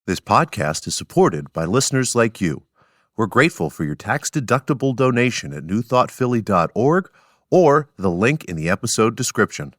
This podcast is supported by listeners like you. We're grateful for your tax-deductible donation at newthoughtphilly.org or the link in the episode description.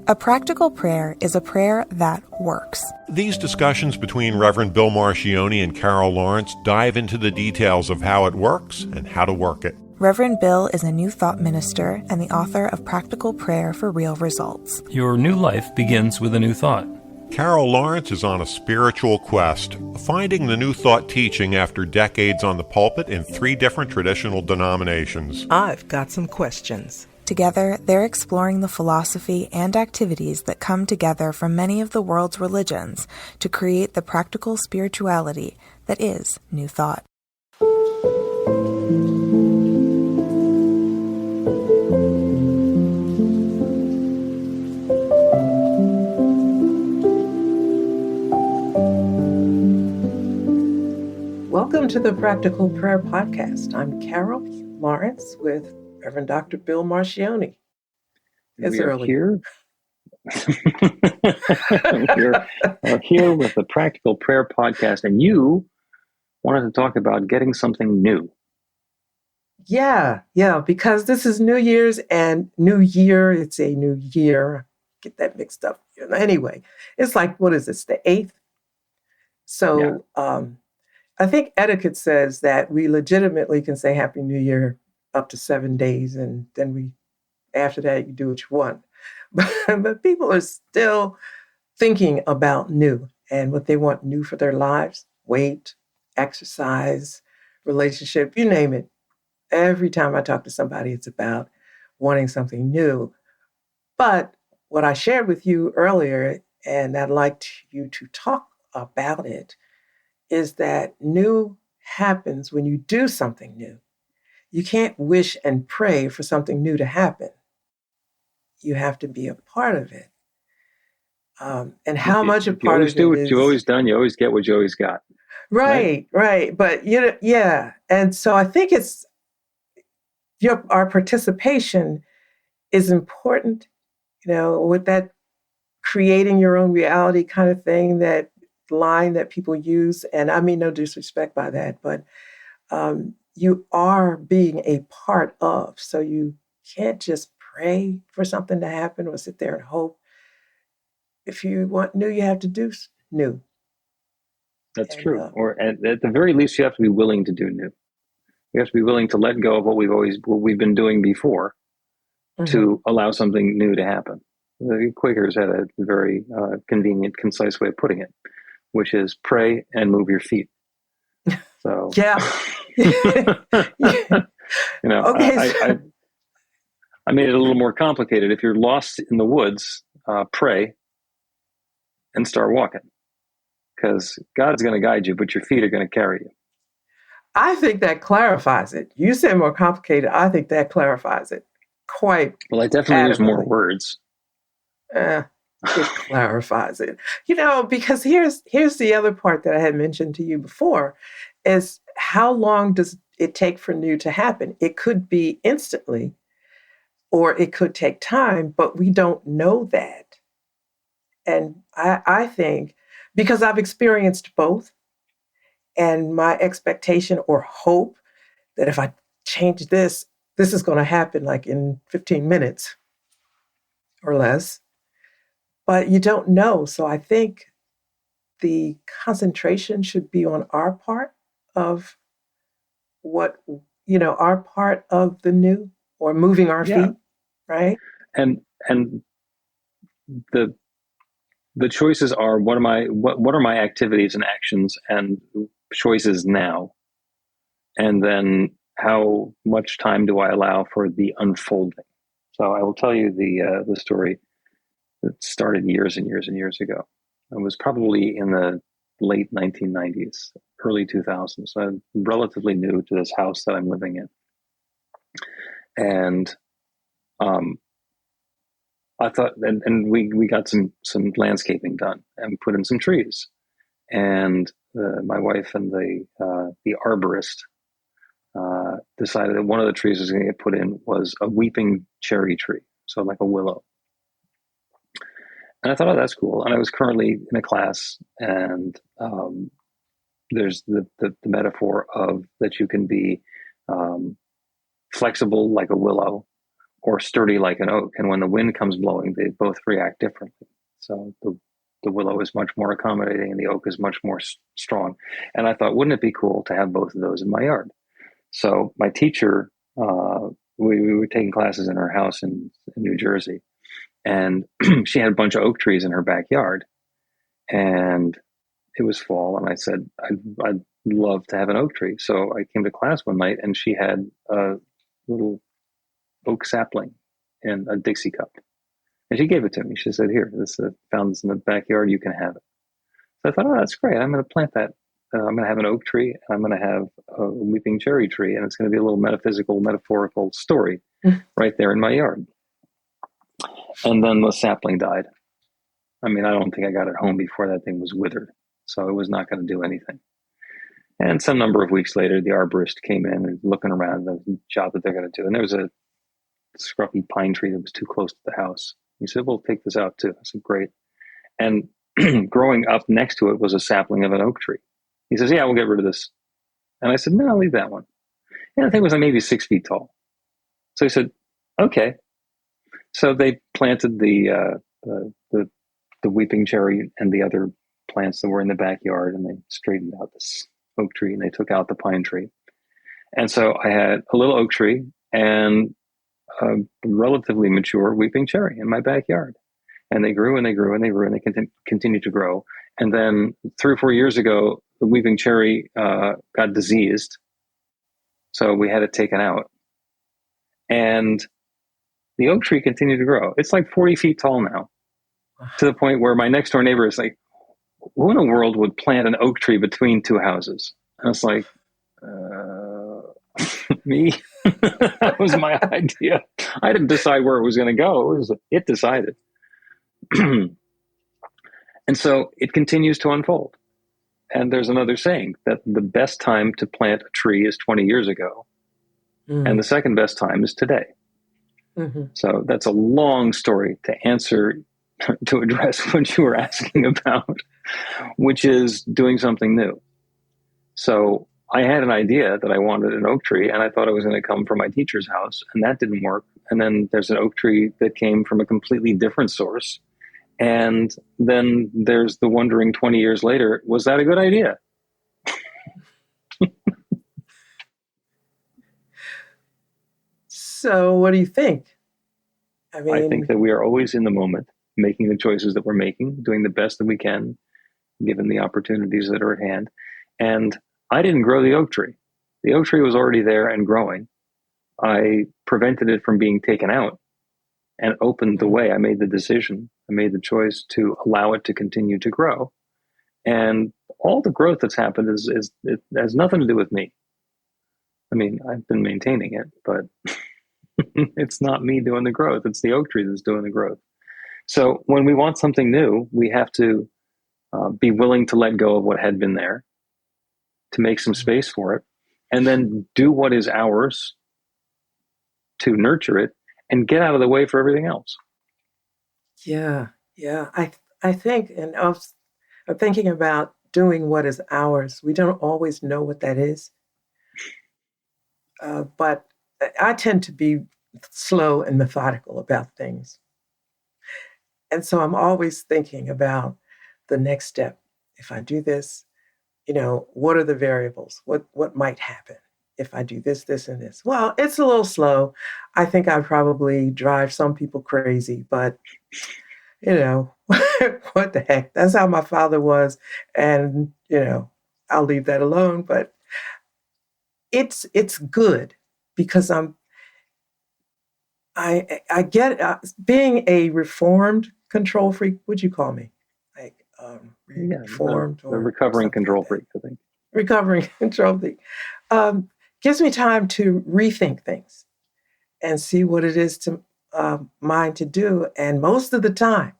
A practical prayer is a prayer that works. These discussions between Reverend Bill Marcioni and Carol Lawrence dive into the details of how it works and how to work it. Reverend Bill is a New Thought minister and the author of Practical Prayer for Real Results. Your new life begins with a new thought. Carol Lawrence is on a spiritual quest, finding the New Thought teaching after decades on the pulpit in 3 different traditional denominations. I've got some questions. Together, they're exploring the philosophy and activities that come together from many of the world's religions to create the practical spirituality that is New Thought. Welcome to the Practical Prayer Podcast. I'm Carol Lawrence with Reverend Dr. Bill Marcioni. We are here. We're here with the Practical Prayer Podcast, and you wanted to talk about getting something new. Yeah, because this is New Year's and New Year. It's a new year. Get that mixed up. Anyway, it's like, what is this, the 8th? So I think etiquette says that we legitimately can say Happy New Year up to 7 days, and then after that, you do what you want. But people are still thinking about new and what they want new for their lives: weight, exercise, relationship, you name it. Every time I talk to somebody, it's about wanting something new. But what I shared with you earlier, and I'd like you to talk about it, is that new happens when you do something new. You can't wish and pray for something new to happen. You have to be a part of it. And how much a part of it is... You always do what you've always done. You always get what you always got. Right. But, yeah. And so I think our participation is important, with that creating your own reality kind of thing, that line that people use. And I mean no disrespect by that, but you are being a part of. So you can't just pray for something to happen or sit there and hope. If you want new, you have to do new. That's true. Or at the very least, you have to be willing to do new. You have to be willing to let go of what we've been doing before to allow something new to happen. The Quakers had a very convenient, concise way of putting it, which is pray and move your feet. So yeah. Okay. I made it a little more complicated. If you're lost in the woods, pray and start walking, because God's going to guide you, but your feet are going to carry you. I think that clarifies it. You said more complicated. I think that clarifies it quite. Well, I definitely use more words. It clarifies it. Because here's the other part that I had mentioned to you before, is how long does it take for new to happen? It could be instantly, or it could take time, but we don't know that. And I think, because I've experienced both, and my expectation or hope that if I change this is going to happen like in 15 minutes or less. But you don't know. So I think the concentration should be on our part of our part of the new, or moving our feet, right? And the choices are, what are my activities and actions and choices now? And then how much time do I allow for the unfolding? So I will tell you the story that started years and years and years ago. It was probably in the late 1990s, early 2000s. So I'm relatively new to this house that I'm living in. And I thought, and we got some landscaping done and put in some trees. And my wife and the arborist decided that one of the trees that was going to get put in was a weeping cherry tree, so like a willow. And I thought, oh, that's cool. And I was currently in a class, and there's the metaphor of that you can be um, flexible like a willow or sturdy like an oak. And when the wind comes blowing, they both react differently. So the willow is much more accommodating and the oak is much more strong. And I thought, wouldn't it be cool to have both of those in my yard? So my teacher, we were taking classes in her house in New Jersey, and she had a bunch of oak trees in her backyard. And it was fall, and I said, I'd love to have an oak tree. So I came to class one night, and she had a little oak sapling in a Dixie cup. And she gave it to me. She said, here, this found this in the backyard. You can have it. So I thought, oh, that's great. I'm going to plant that. I'm going to have an oak tree. And I'm going to have a weeping cherry tree. And it's going to be a little metaphysical, metaphorical story right there in my yard. And then the sapling died. I mean, I don't think I got it home before that thing was withered. So it was not going to do anything. And some number of weeks later, the arborist came in and looking around the job that they're going to do. And there was a scruffy pine tree that was too close to the house. He said, we'll take this out too. I said, great. And growing up next to it was a sapling of an oak tree. He says, yeah, we'll get rid of this. And I said, no, I'll leave that one. And the thing was maybe 6 feet tall. So he said, okay. So they planted the weeping cherry and the other plants that were in the backyard, and they straightened out this oak tree, and they took out the pine tree. And so I had a little oak tree and a relatively mature weeping cherry in my backyard. And they grew and they grew and they grew and they continued to grow. And then 3 or 4 years ago, the weeping cherry got diseased. So we had it taken out. And the oak tree continued to grow. It's like 40 feet tall now, to the point where my next door neighbor is like, who in the world would plant an oak tree between 2 houses? And I was like, me. That was my idea. I didn't decide where it was going to go. It decided. And so it continues to unfold. And there's another saying that the best time to plant a tree is 20 years ago. And the second best time is today. Mm-hmm. So that's a long story to address what you were asking about, which is doing something new. So I had an idea that I wanted an oak tree, and I thought it was going to come from my teacher's house, and that didn't work. And then there's an oak tree that came from a completely different source. And then there's the wondering 20 years later, was that a good idea? So what do you think? I think that we are always in the moment, making the choices that we're making, doing the best that we can, given the opportunities that are at hand. And I didn't grow the oak tree. The oak tree was already there and growing. I prevented it from being taken out and opened the way. I made the decision. I made the choice to allow it to continue to grow. And all the growth that's happened it has nothing to do with me. I mean, I've been maintaining it, but it's not me doing the growth. It's the oak tree that's doing the growth. So when we want something new, we have to be willing to let go of what had been there, to make some space for it, and then do what is ours to nurture it and get out of the way for everything else. Yeah. I think, and I'm thinking about doing what is ours. We don't always know what that is. But I tend to be slow and methodical about things. And so I'm always thinking about the next step. If I do this, what are the variables? What might happen if I do this, this, and this? Well, it's a little slow. I think I probably drive some people crazy, but what the heck? That's how my father was. And, I'll leave that alone. But it's good because I get being a reformed control freak. Would you call me like reformed or recovering control freak? I think recovering control freak gives me time to rethink things and see what it is to mine to do. And most of the time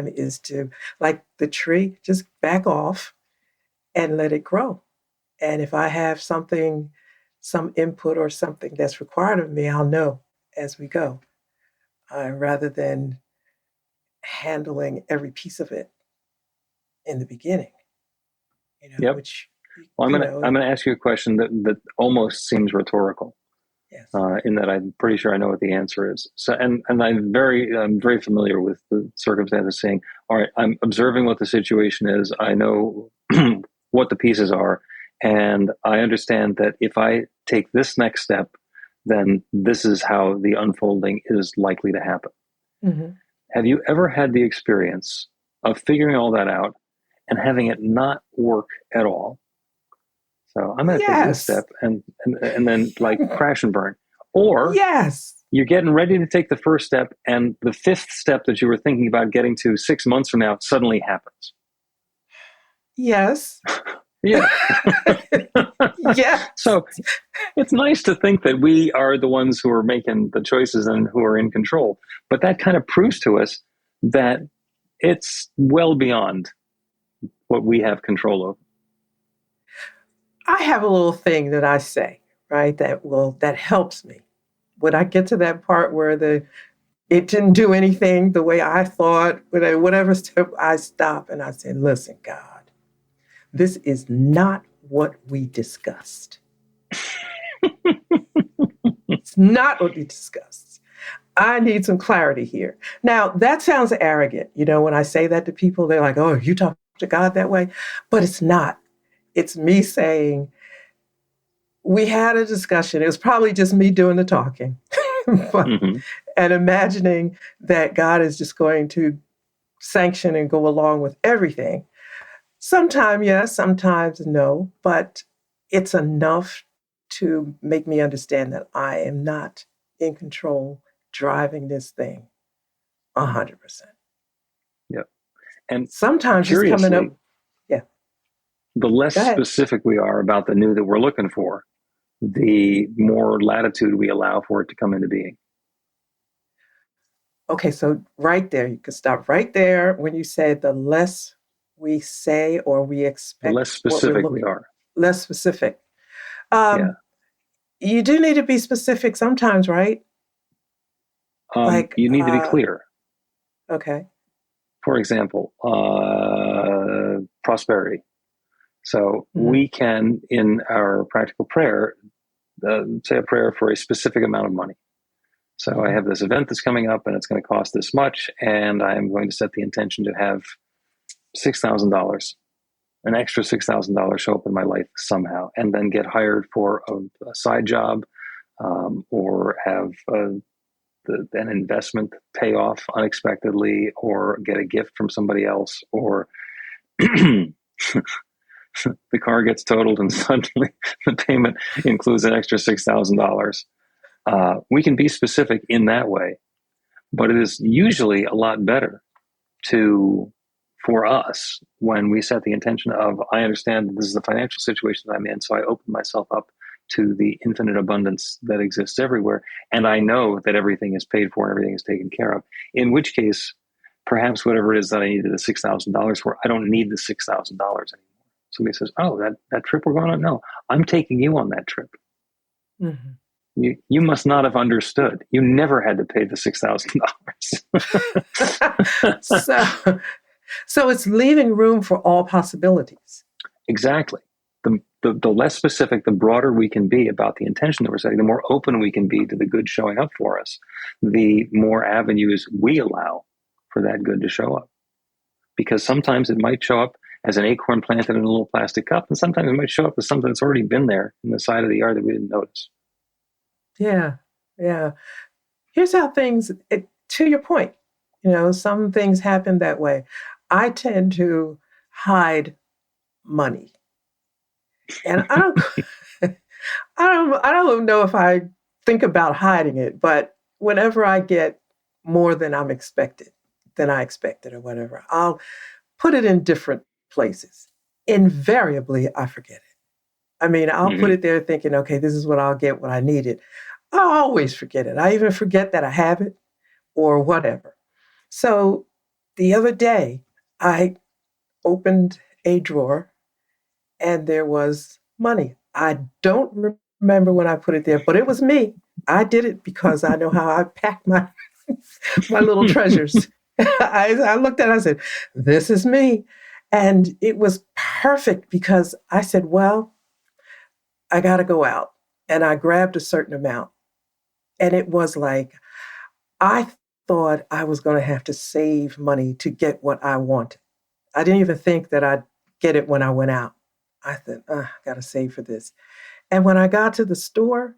is to, like the tree, just back off and let it grow. And if I have some input or something that's required of me, I'll know as we go, rather than handling every piece of it in the beginning, Yep. which, Well, I'm gonna ask you a question that almost seems rhetorical, yes. in that I'm pretty sure I know what the answer is. So, and I'm very familiar with the circumstances. Saying, all right, I'm observing what the situation is. I know what the pieces are, and I understand that if I take this next step, then this is how the unfolding is likely to happen. Mm-hmm. Have you ever had the experience of figuring all that out and having it not work at all? So I'm going to take this Yes. step and then like crash and burn. Or Yes. you're getting ready to take the first step, and the fifth step that you were thinking about getting to 6 months from now suddenly happens. Yes. Yeah. Yes. So it's nice to think that we are the ones who are making the choices and who are in control. But that kind of proves to us that it's well beyond what we have control over. I have a little thing that I say, right? That helps me. When I get to that part where it didn't do anything the way I thought, whatever step, I stop and I say, listen, God, this is not what we discussed. It's not what we discussed. I need some clarity here. Now, that sounds arrogant. When I say that to people, they're like, oh, you talk to God that way? But it's not. It's me saying, we had a discussion. It was probably just me doing the talking, Mm-hmm. and imagining that God is just going to sanction and go along with everything. Sometimes yes, sometimes no, but it's enough to make me understand that I am not in control driving this thing 100%. Yep. And Sometimes just coming up, curiously, yeah, the less go ahead. specific we are about the new that we're looking for, the more latitude we allow for it to come into being. Okay, so right there, you can stop right there when you say the less we say or we The less expect what we're specific we looking, are. less specific. Yeah. You do need to be specific sometimes, right? Like, You need to be clear. okay. For example, prosperity. So Mm-hmm. we can, in our practical prayer, say a prayer for a specific amount of money. So Mm-hmm. I have this event that's coming up and it's going to cost this much, and I'm going to set the intention to have $6,000, an extra $6,000 show up in my life somehow, and then get hired for a side job, or have an investment pay off unexpectedly, or get a gift from somebody else, or the car gets totaled and suddenly the payment includes an extra $6,000. We can be specific in that way, but it is usually a lot better for us when we set the intention of, I understand that this is the financial situation that I'm in, so I open myself up to the infinite abundance that exists everywhere, and I know that everything is paid for and everything is taken care of, in which case perhaps whatever it is that I needed the $6,000 for, I don't need the $6,000 anymore. Somebody says, oh, that trip we're going on? No, I'm taking you on that trip. Mm-hmm. You must not have understood. You never had to pay the $6,000. So it's leaving room for all possibilities. Exactly. The less specific, the broader we can be about the intention that we're setting, the more open we can be to the good showing up for us, the more avenues we allow for that good to show up. Because sometimes it might show up as an acorn planted in a little plastic cup, and sometimes it might show up as something that's already been there in the side of the yard that we didn't notice. Yeah, yeah. Here's how to your point, some things happen that way. I tend to hide money. And I don't, I don't know if I think about hiding it, but whenever I get more than I expected or whatever, I'll put it in different places. Invariably, I forget it. I mean, I'll put it there thinking, okay, this is what I'll get when I need it. I always forget it. I even forget that I have it or whatever. So the other day, I opened a drawer and there was money. I don't remember when I put it there, but it was me. I did it because I know how I pack my little treasures. I looked at it, I said, this is me. And it was perfect because I said, well, I got to go out. And I grabbed a certain amount. And it was like, I thought I was going to have to save money to get what I wanted. I didn't even think that I'd get it when I went out. I thought, I got to save for this. And when I got to the store,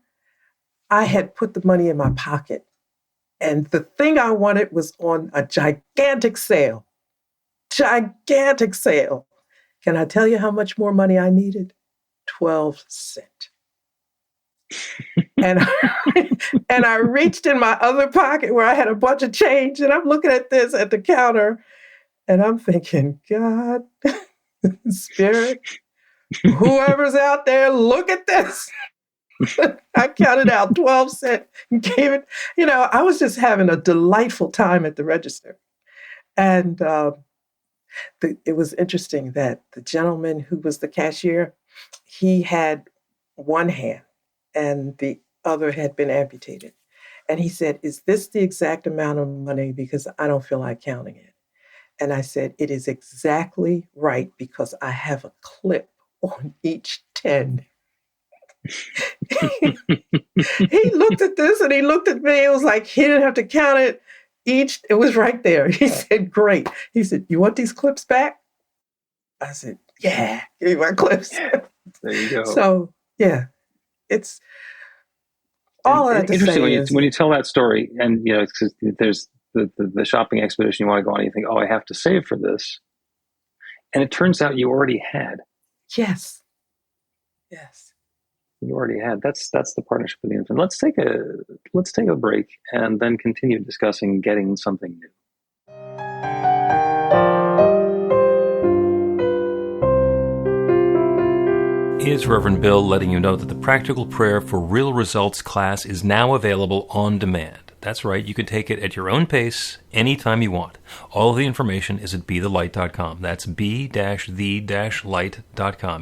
I had put the money in my pocket. And the thing I wanted was on a gigantic sale. Gigantic sale. Can I tell you how much more money I needed? 12 cents. And and I reached in my other pocket where I had a bunch of change, and I'm looking at this at the counter, and I'm thinking, God, Spirit, whoever's out there, look at this. I counted out 12 cents and gave it. I was just having a delightful time at the register. And it was interesting that the gentleman who was the cashier, he had one hand and the other had been amputated. And he said, is this the exact amount of money? Because I don't feel like counting it. And I said, it is exactly right because I have a clip on each 10. He looked at this and he looked at me. It was like he didn't have to count it. It was right there. He said, great. He said, you want these clips back? I said, yeah, give me my clips. There you go. So, yeah, it's all I have to interesting say when you tell that story, and there's the shopping expedition you want to go on, you think, oh, I have to save for this, and it turns out you already had. Yes. You already had. That's the partnership with the infinite. Let's take a break and then continue discussing getting something new. Here's Reverend Bill letting you know that the Practical Prayer for Real Results class is now available on demand. That's right, you can take it at your own pace, anytime you want. All of the information is at bethelight.com. That's b-the-light.com.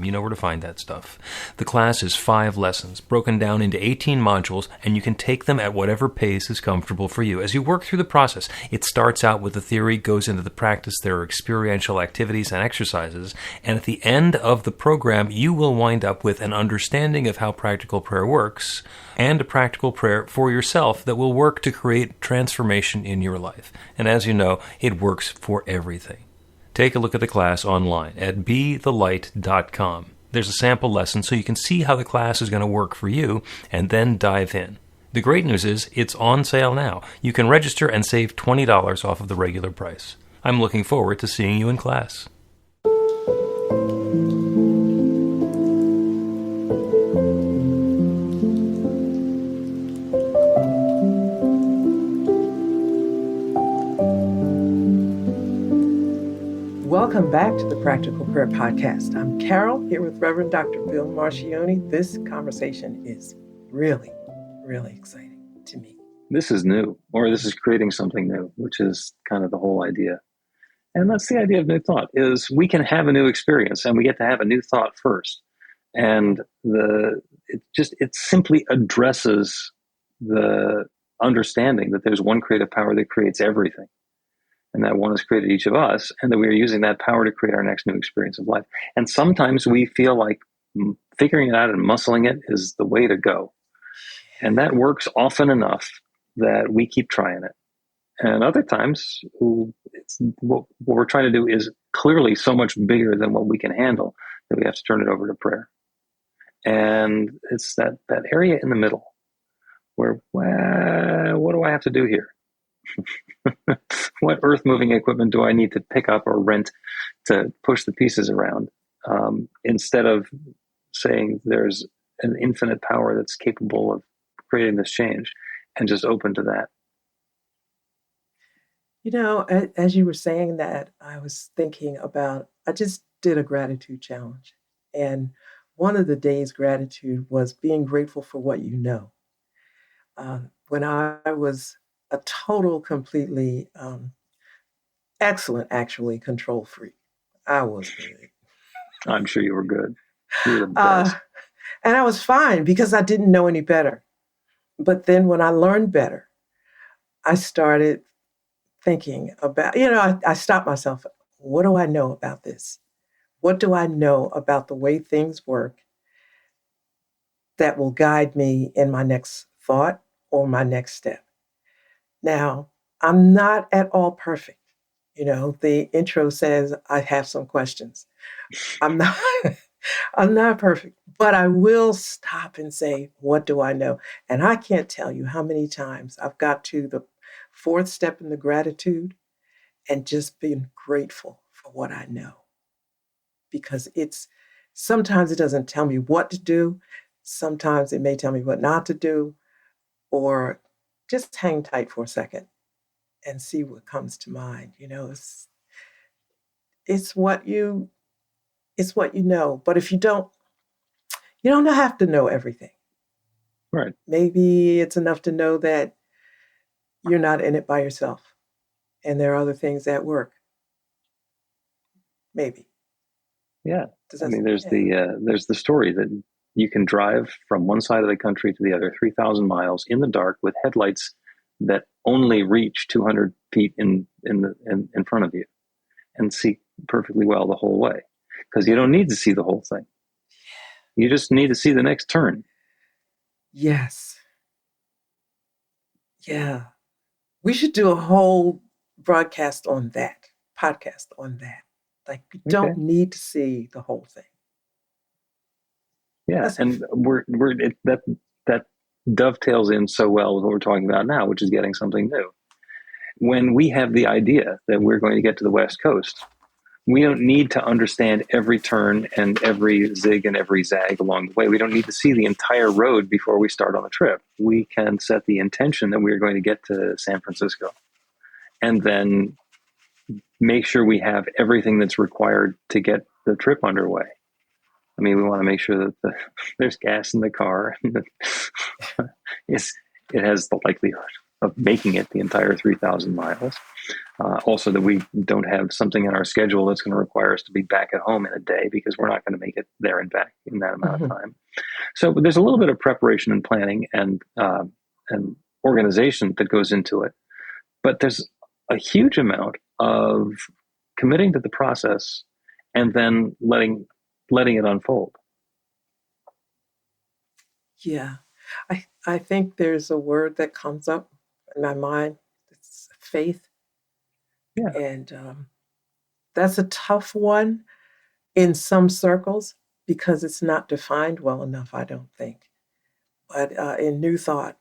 You know where to find that stuff. The class is 5 lessons, broken down into 18 modules, and you can take them at whatever pace is comfortable for you. As you work through the process, it starts out with the theory, goes into the practice, there are experiential activities and exercises, and at the end of the program, you will wind up with an understanding of how practical prayer works, and a practical prayer for yourself that will work to create transformation in your life. And as you know, it works for everything. Take a look at the class online at bethelight.com. There's a sample lesson so you can see how the class is going to work for you and then dive in. The great news is it's on sale now. You can register and save $20 off of the regular price. I'm looking forward to seeing you in class. Welcome back to the Practical Prayer Podcast. I'm Carol, here with Reverend Dr. Bill Marcioni. This conversation is really, really exciting to me. This is new, or this is creating something new, which is kind of the whole idea. And that's the idea of new thought, is we can have a new experience and we get to have a new thought first. And it simply addresses the understanding that there's one creative power that creates everything. And that one has created each of us, and that we are using that power to create our next new experience of life. And sometimes we feel like figuring it out and muscling it is the way to go. And that works often enough that we keep trying it. And other times, what we're trying to do is clearly so much bigger than what we can handle that we have to turn it over to prayer. And it's that area in the middle where, well, what do I have to do here? What earth-moving equipment do I need to pick up or rent to push the pieces around? Instead of saying there's an infinite power that's capable of creating this change, and just open to that. As you were saying that, I was thinking about, I just did a gratitude challenge. And one of the days' gratitude was being grateful for what you know. When I was a total, completely excellent, actually, control freak. I was good. I'm sure you were good. You were the best. And I was fine because I didn't know any better. But then when I learned better, I started thinking about, I stop myself. What do I know about this? What do I know about the way things work that will guide me in my next thought or my next step? Now, I'm not at all perfect. The intro says I have some questions. I'm not I'm not perfect, but I will stop and say, what do I know? And I can't tell you how many times I've got to the fourth step in the gratitude and just been grateful for what I know. Because sometimes it doesn't tell me what to do. Sometimes it may tell me what not to do, or just hang tight for a second and see what comes to mind. It's what you it's what you know. But if you don't have to know everything. Right. Maybe it's enough to know that you're not in it by yourself and there are other things at work. Maybe. Yeah. I mean, there's the story that you can drive from one side of the country to the other 3,000 miles in the dark with headlights that only reach 200 feet in front of you and see perfectly well the whole way, because you don't need to see the whole thing. You just need to see the next turn. Yes. Yeah. We should do a whole podcast on that, podcast on that. Like, you don't need to see the whole thing. Yeah, and that dovetails in so well with what we're talking about now, which is getting something new. When we have the idea that we're going to get to the West Coast, we don't need to understand every turn and every zig and every zag along the way. We don't need to see the entire road before we start on the trip. We can set the intention that we're going to get to San Francisco, and then make sure we have everything that's required to get the trip underway. I mean, we want to make sure that there's gas in the car. It has the likelihood of making it the entire 3,000 miles. Also, that we don't have something in our schedule that's going to require us to be back at home in a day, because we're not going to make it there and back in that amount of time. So there's a little bit of preparation and planning and organization that goes into it. But there's a huge amount of committing to the process and then letting it unfold. Yeah. I think there's a word that comes up in my mind. It's faith. Yeah. And that's a tough one in some circles because it's not defined well enough, I don't think. But in New Thought,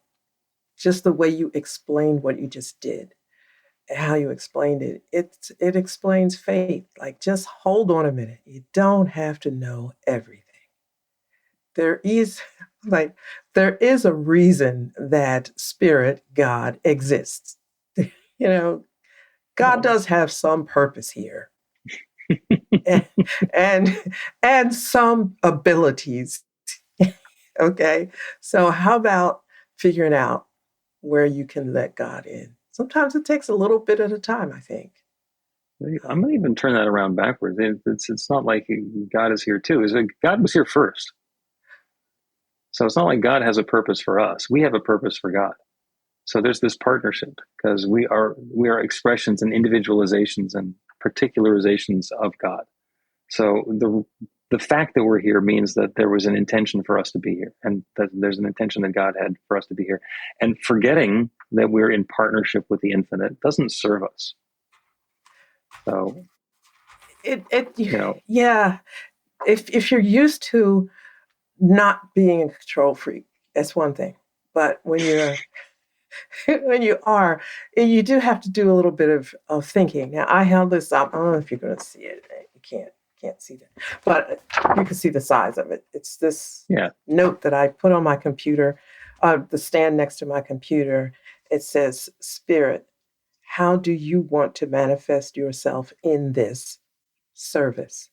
just the way you explained what you just did and how you explained it, it explains faith. Like, just hold on a minute. You don't have to know everything. There is a reason that spirit, God, exists. God does have some purpose here. and some abilities. Okay. So how about figuring out where you can let God in? Sometimes it takes a little bit at a time, I think. I'm going to even turn that around backwards. It's not like God is here too. It's like God was here first. So it's not like God has a purpose for us. We have a purpose for God. So there's this partnership, because we are expressions and individualizations and particularizations of God. So the fact that we're here means that there was an intention for us to be here, and that there's an intention that God had for us to be here. And forgetting that we're in partnership with the infinite doesn't serve us. So yeah. If you're used to not being a control freak, that's one thing. But when you're when you are, you do have to do a little bit of thinking. Now, I held this up. I don't know if you're going to see it. You can't see that, but you can see the size of it. It's this note that I put on my computer, the stand next to my computer. It says, "Spirit, how do you want to manifest yourself in this service?"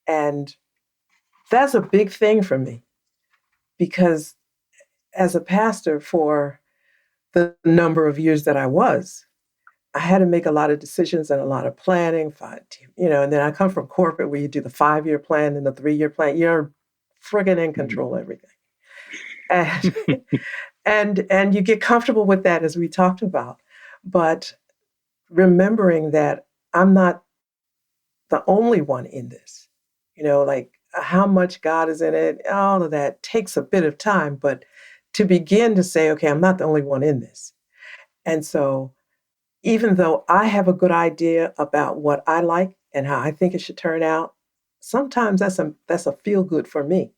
And that's a big thing for me, because as a pastor for the number of years that I had to make a lot of decisions and a lot of planning, and then I come from corporate where you do the 5-year plan and the 3-year plan. You're friggin' in control of everything. And and you get comfortable with that, as we talked about. But remembering that I'm not the only one in this. Like how much God is in it, all of that takes a bit of time, but to begin to say, okay, I'm not the only one in this. And so even though I have a good idea about what I like and how I think it should turn out, sometimes that's a feel good for me.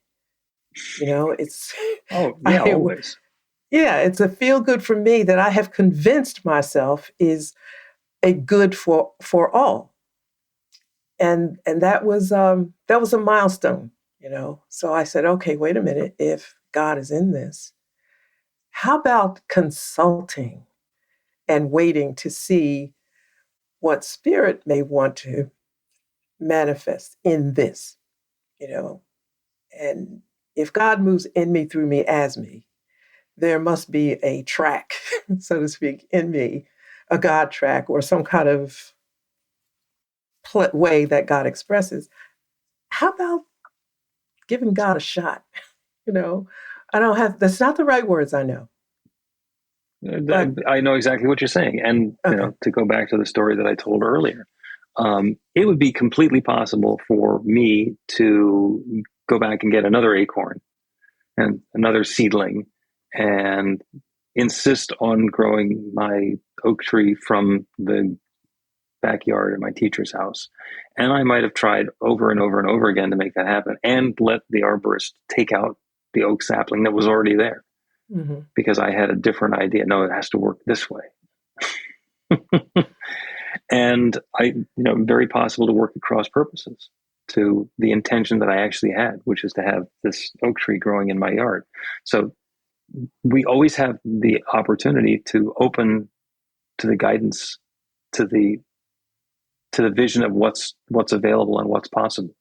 It's Oh, yeah, I always. yeah, it's a feel good for me that I have convinced myself is a good for all. And that was a milestone. So I said, okay, wait a minute, if God is in this, how about consulting and waiting to see what spirit may want to manifest in this, you know and if God moves in me, through me, as me, there must be a track so to speak, in me, a God track or some kind of way that God expresses. How about giving God a shot? You know, I don't have, that's not the right words, I know. But I know exactly what you're saying. And, okay. to go back to the story that I told earlier, it would be completely possible for me to go back and get another acorn and another seedling and insist on growing my oak tree from the backyard of my teacher's house. And I might have tried over and over and over again to make that happen and let the arborist take out the oak sapling that was already there Hmm. because I had a different idea. No, it has to work this way. And very possible to work at cross purposes to the intention that I actually had, which is to have this oak tree growing in my yard. So we always have the opportunity to open to the guidance, to the vision of what's available and what's possible,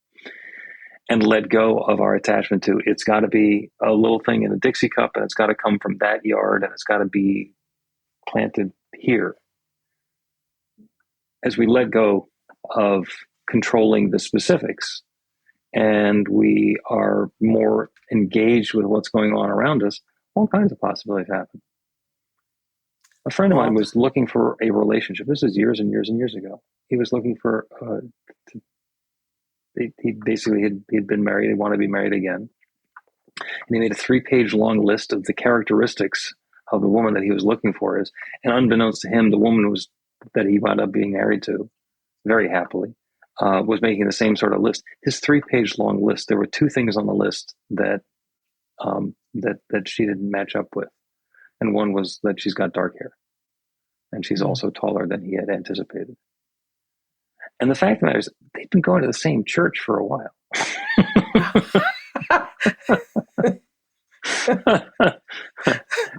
and let go of our attachment to it's got to be a little thing in a Dixie cup and it's got to come from that yard and it's got to be planted here. As we let go of controlling the specifics and we are more engaged with what's going on around us, all kinds of possibilities happen. A friend of mine All was looking for a relationship. This is years and years and years ago. He was looking for, he basically he'd been married. He wanted to be married again. And he made a 3-page long list of the characteristics of the woman that he was looking for. And unbeknownst to him, the woman that he wound up being married to very happily was making the same sort of list. His 3-page long list, there were 2 things on the list that she didn't match up with. And one was that she's got dark hair. And she's also taller than he had anticipated. And the fact of the matter is, they've been going to the same church for a while.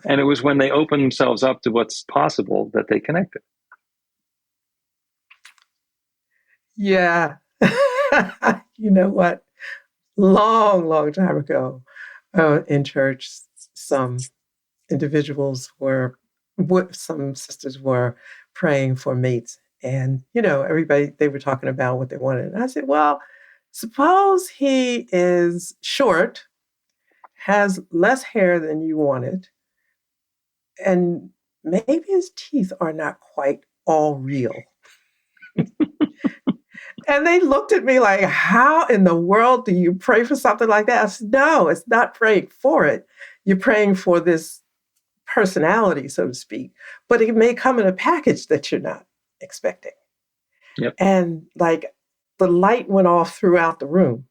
And it was when they opened themselves up to what's possible that they connected. Yeah. You know what? Long, long time ago, in church, some individuals some sisters were praying for mates. And, everybody, they were talking about what they wanted. And I said, well, suppose he is short, has less hair than you wanted, and maybe his teeth are not quite all real. And they looked at me like, how in the world do you pray for something like that? I said, no, it's not praying for it. You're praying for this personality, so to speak, but it may come in a package that you're not expecting. Yep. And like the light went off throughout the room.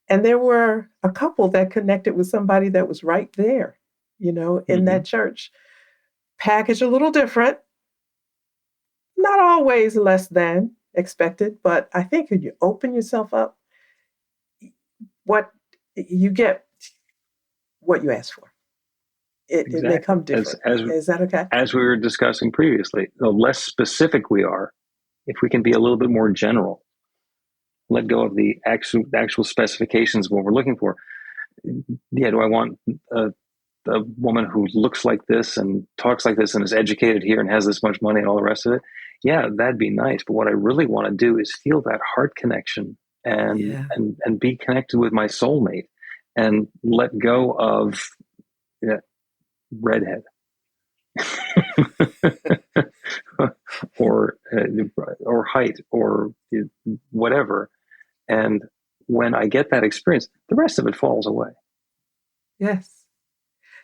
And there were a couple that connected with somebody that was right there, in that church. Package a little different, not always less than expected, but I think when you open yourself up, what you get, what you ask for. It may come different. Is that okay? As we were discussing previously, the less specific we are, if we can be a little bit more general, let go of the actual specifications of what we're looking for. Yeah, do I want a woman who looks like this and talks like this and is educated here and has this much money and all the rest of it? Yeah, that'd be nice. But what I really want to do is feel that heart connection and be connected with my soulmate and let go of redhead. or height or whatever. And when I get that experience, the rest of it falls away. Yes.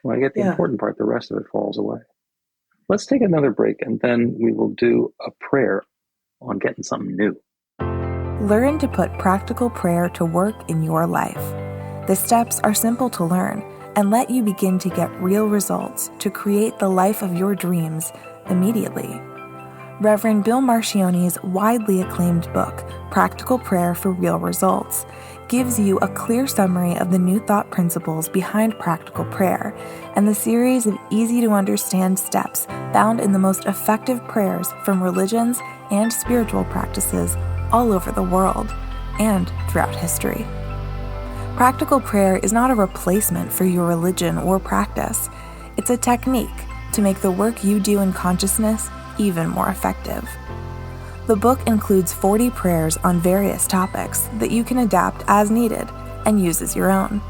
When I get the Yeah. important part, the rest of it falls away. Let's take another break, and then we will do a prayer on getting something new. Learn to put practical prayer to work in your life. The steps are simple to learn and let you begin to get real results to create the life of your dreams immediately. Reverend Bill Marcione's widely acclaimed book, Practical Prayer for Real Results, gives you a clear summary of the New Thought principles behind practical prayer and the series of easy-to-understand steps found in the most effective prayers from religions and spiritual practices all over the world and throughout history. Practical prayer is not a replacement for your religion or practice. It's a technique to make the work you do in consciousness even more effective. The book includes 40 prayers on various topics that you can adapt as needed and use as your own.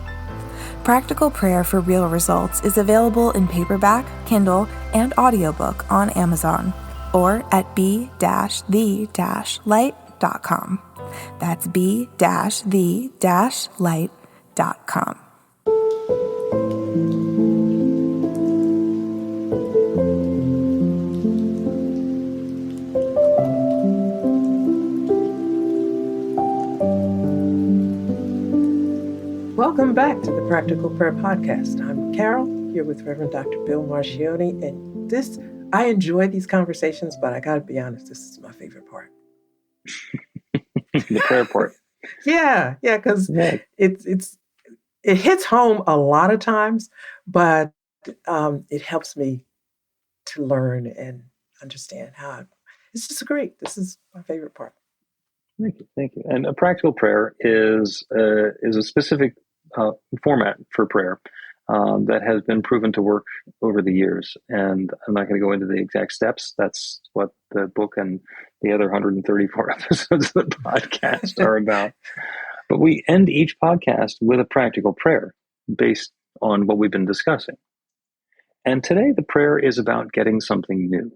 Practical Prayer for Real Results is available in paperback, Kindle, and audiobook on Amazon or at b-the-light.com. That's b-the-light.com. Welcome back to the Practical Prayer Podcast. I'm Carol, here with Reverend Dr. Bill Marcione, and I enjoy these conversations, but I got to be honest, this is my favorite part. The prayer part. Yeah, because it hits home a lot of times, but it helps me to learn and understand how. It's just great. This is my favorite part. Thank you. And a practical prayer is a specific format for prayer that has been proven to work over the years. And I'm not going to go into the exact steps. That's what the book and the other 134 episodes of the podcast are about. But we end each podcast with a practical prayer based on what we've been discussing. And today the prayer is about getting something new.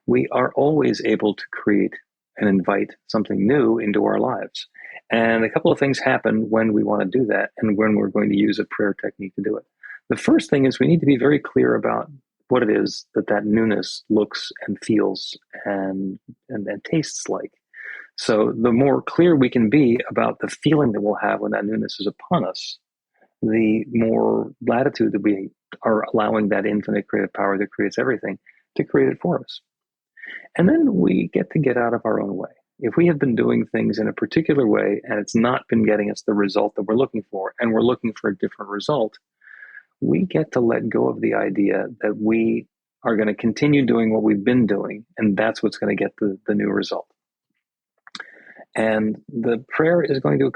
We are always able to create and invite something new into our lives. And a couple of things happen when we want to do that and when we're going to use a prayer technique to do it. The first thing is we need to be very clear about what it is that newness looks and feels and tastes like. So the more clear we can be about the feeling that we'll have when that newness is upon us, the more latitude that we are allowing that infinite creative power that creates everything to create it for us. And then we get out of our own way. If we have been doing things in a particular way and it's not been getting us the result that we're looking for, and we're looking for a different result, we get to let go of the idea that we are going to continue doing what we've been doing, and that's what's going to get the new result. And the prayer is going to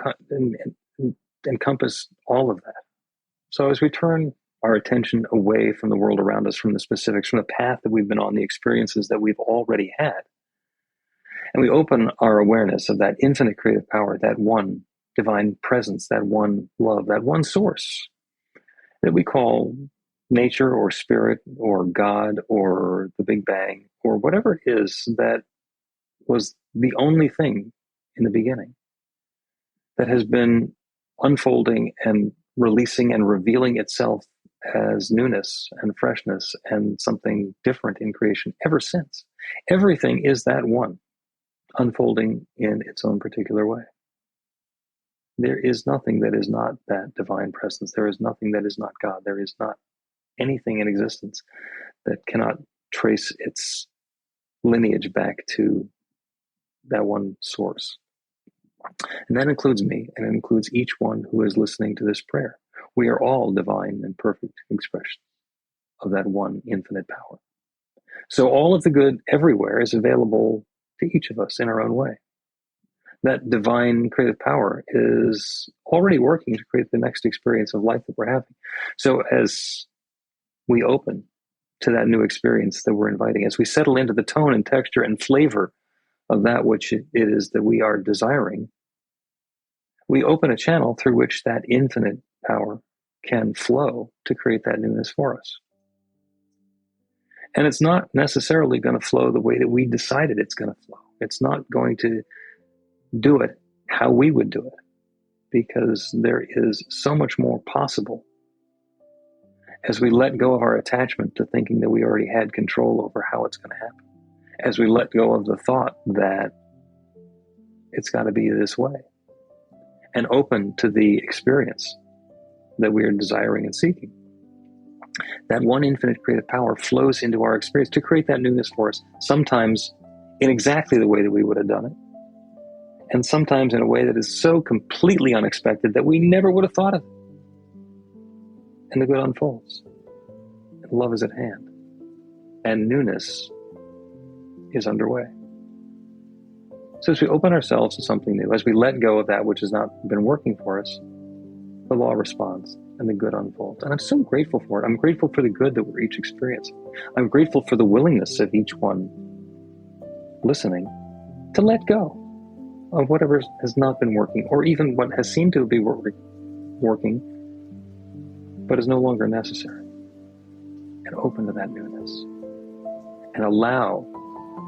encompass all of that. So as we turn our attention away from the world around us, from the specifics, from the path that we've been on, the experiences that we've already had, and we open our awareness of that infinite creative power, that one divine presence, that one love, that one source that we call nature or spirit or God or the Big Bang or whatever it is that was the only thing in the beginning that has been unfolding and releasing and revealing itself as newness and freshness and something different in creation ever since. Everything is that one, unfolding in its own particular way. There is nothing that is not that divine presence. There is nothing that is not God. There is not anything in existence that cannot trace its lineage back to that one source. And that includes me, and it includes each one who is listening to this prayer. We are all divine and perfect expressions of that one infinite power. So all of the good everywhere is available to each of us in our own way. That divine creative power is already working to create the next experience of life that we're having. So as we open to that new experience that we're inviting, as we settle into the tone and texture and flavor of that which it is that we are desiring, we open a channel through which that infinite power can flow to create that newness for us. And it's not necessarily going to flow the way that we decided it's going to flow. It's not going to do it how we would do it, because there is so much more possible as we let go of our attachment to thinking that we already had control over how it's going to happen, as we let go of the thought that it's got to be this way, and open to the experience that we are desiring and seeking. That one infinite creative power flows into our experience to create that newness for us, sometimes in exactly the way that we would have done it, and sometimes in a way that is so completely unexpected that we never would have thought of it. And the good unfolds. And love is at hand. And newness is underway. So as we open ourselves to something new, as we let go of that which has not been working for us, the law responds and the good unfolds. And I'm so grateful for it. I'm grateful for the good that we're each experiencing. I'm grateful for the willingness of each one listening to let go of whatever has not been working, or even what has seemed to be working, but is no longer necessary. And open to that newness. And allow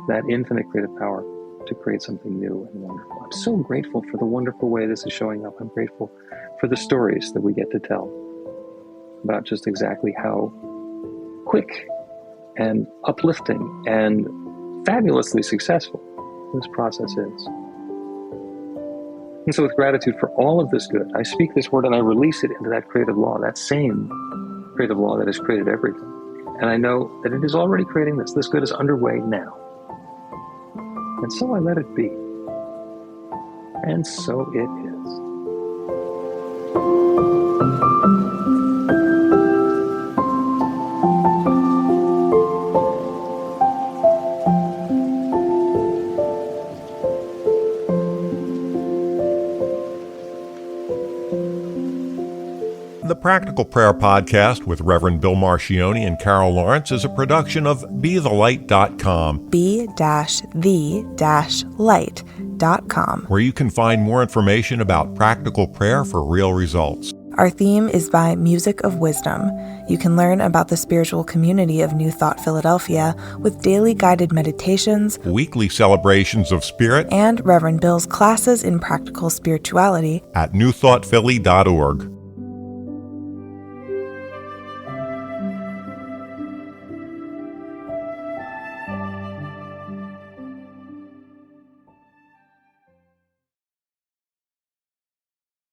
that infinite creative power to create something new and wonderful. I'm so grateful for the wonderful way this is showing up. I'm grateful for the stories that we get to tell about just exactly how quick and uplifting and fabulously successful this process is. And so with gratitude for all of this good, I speak this word and I release it into that creative law, that same creative law that has created everything. And I know that it is already creating this. This good is underway now. And so I let it be. And so it is. The Practical Prayer Podcast with Reverend Bill Marcioni and Carol Lawrence is a production of BeTheLight.com. be-the-light.com. Where you can find more information about practical prayer for real results. Our theme is by Music of Wisdom. You can learn about the spiritual community of New Thought Philadelphia with daily guided meditations, Weekly celebrations of spirit, and Reverend Bill's classes in practical spirituality at newthoughtphilly.org.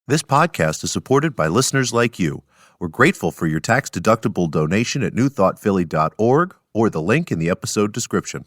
This podcast is supported by listeners like you. We're grateful for your tax-deductible donation at newnewthoughtphilly.org or the link in the episode description.